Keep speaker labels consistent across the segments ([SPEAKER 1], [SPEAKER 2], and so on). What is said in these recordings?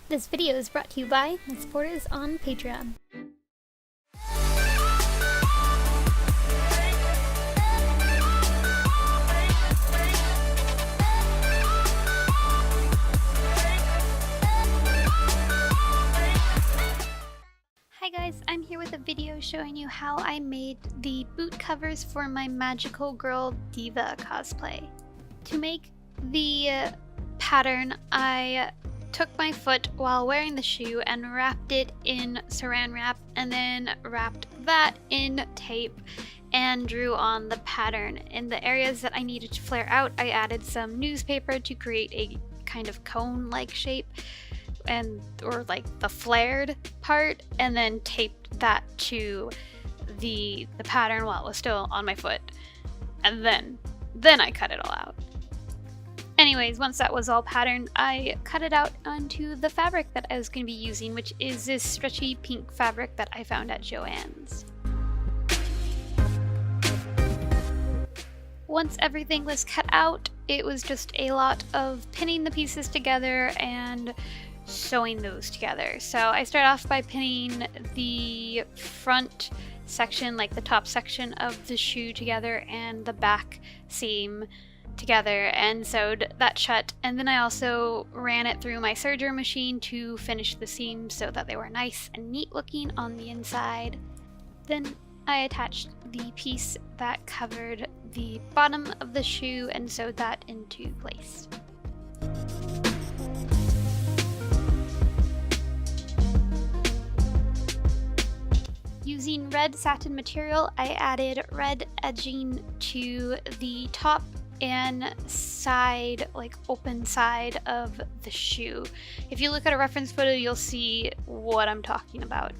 [SPEAKER 1] This video is brought to you by my supporters on Patreon. Hi guys, I'm here with a video showing you how I made the boot covers for my Magical Girl Diva cosplay. To make the pattern, I took my foot while wearing the shoe and wrapped it in saran wrap, and then wrapped that in tape and drew on the pattern. In the areas that I needed to flare out, I added some newspaper to create a kind of cone-like shape, or like the flared part, and then taped that to the pattern while it was still on my foot, and then I cut it all out. Anyways, once that was all patterned, I cut it out onto the fabric that I was going to be using, which is this stretchy pink fabric that I found at Joann's. Once everything was cut out, it was just a lot of pinning the pieces together and sewing those together. So I start off by pinning the front section, like the top section of the shoe together, and the back seam together, and sewed that shut. And then I also ran it through my serger machine to finish the seams so that they were nice and neat looking on the inside. Then I attached the piece that covered the bottom of the shoe and sewed that into place. Using red satin material, I added red edging to the top and side, like open side of the shoe. If you look at a reference photo, you'll see what I'm talking about.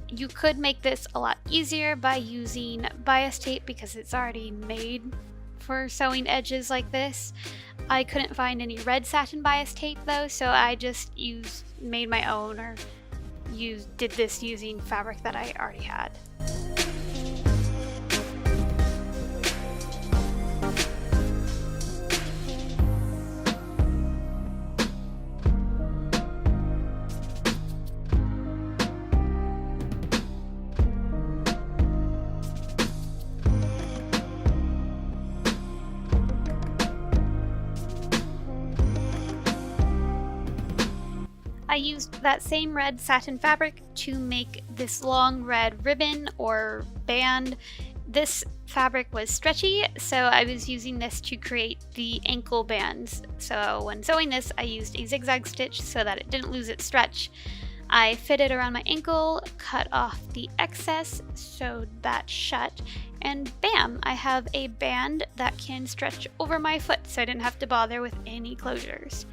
[SPEAKER 1] You could make this a lot easier by using bias tape because it's already made for sewing edges like this. I couldn't find any red satin bias tape though, so I just made my own, or did this using fabric that I already had. I used that same red satin fabric to make this long red ribbon or band. This fabric was stretchy, so I was using this to create the ankle bands. So when sewing this, I used a zigzag stitch so that it didn't lose its stretch. I fitted around my ankle, cut off the excess, sewed that shut, and bam! I have a band that can stretch over my foot, so I didn't have to bother with any closures.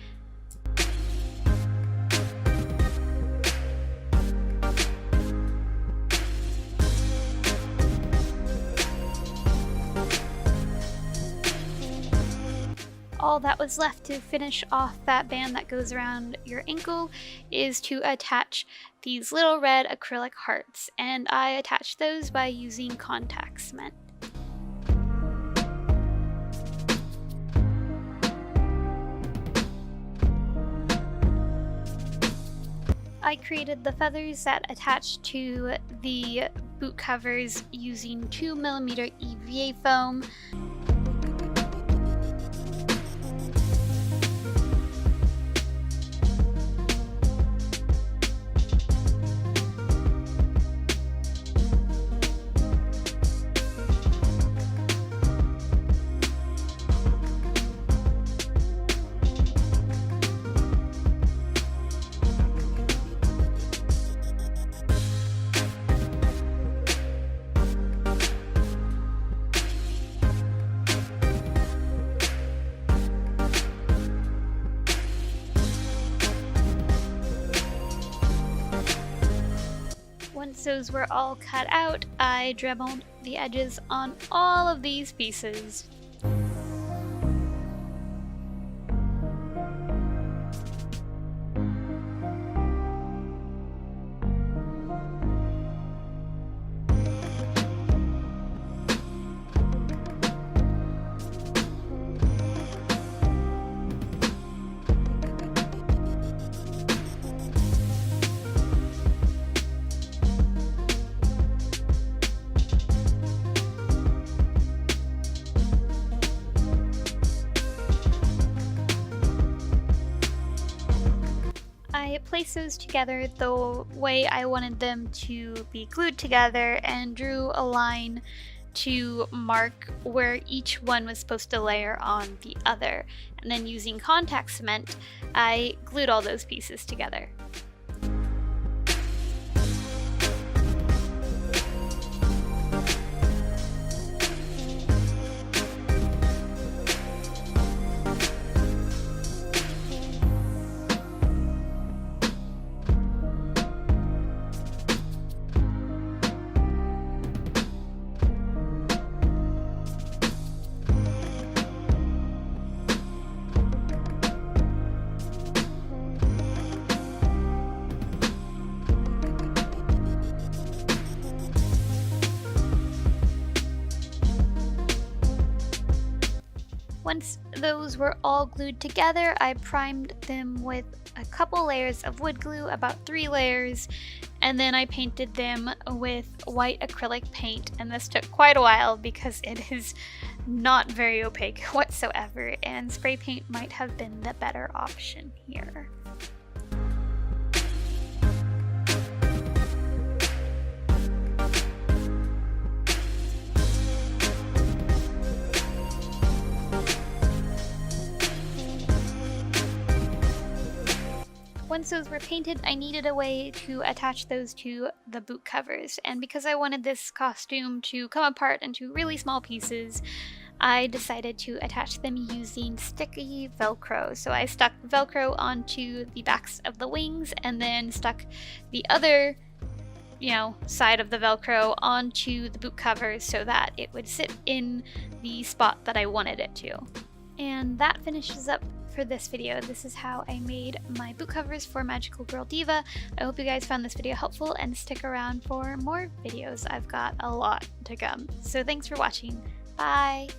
[SPEAKER 1] All that was left to finish off that band that goes around your ankle is to attach these little red acrylic hearts, and I attached those by using contact cement. I created the feathers that attach to the boot covers using 2mm EVA foam. Once those were all cut out, I dremeled the edges on all of these pieces. I placed those together the way I wanted them to be glued together and drew a line to mark where each one was supposed to layer on the other. And then using contact cement, I glued all those pieces together. Once those were all glued together, I primed them with a couple layers of wood glue, about 3 layers, and then I painted them with white acrylic paint, and this took quite a while because it is not very opaque whatsoever, and spray paint might have been the better option here. Once those were painted, I needed a way to attach those to the boot covers, and because I wanted this costume to come apart into really small pieces, I decided to attach them using sticky Velcro. So I stuck Velcro onto the backs of the wings and then stuck the other side of the Velcro onto the boot covers so that it would sit in the spot that I wanted it to. And that finishes up for this video. This is how I made my boot covers for Magical Girl Diva. I hope you guys found this video helpful and stick around for more videos. I've got a lot to come. So thanks for watching. Bye!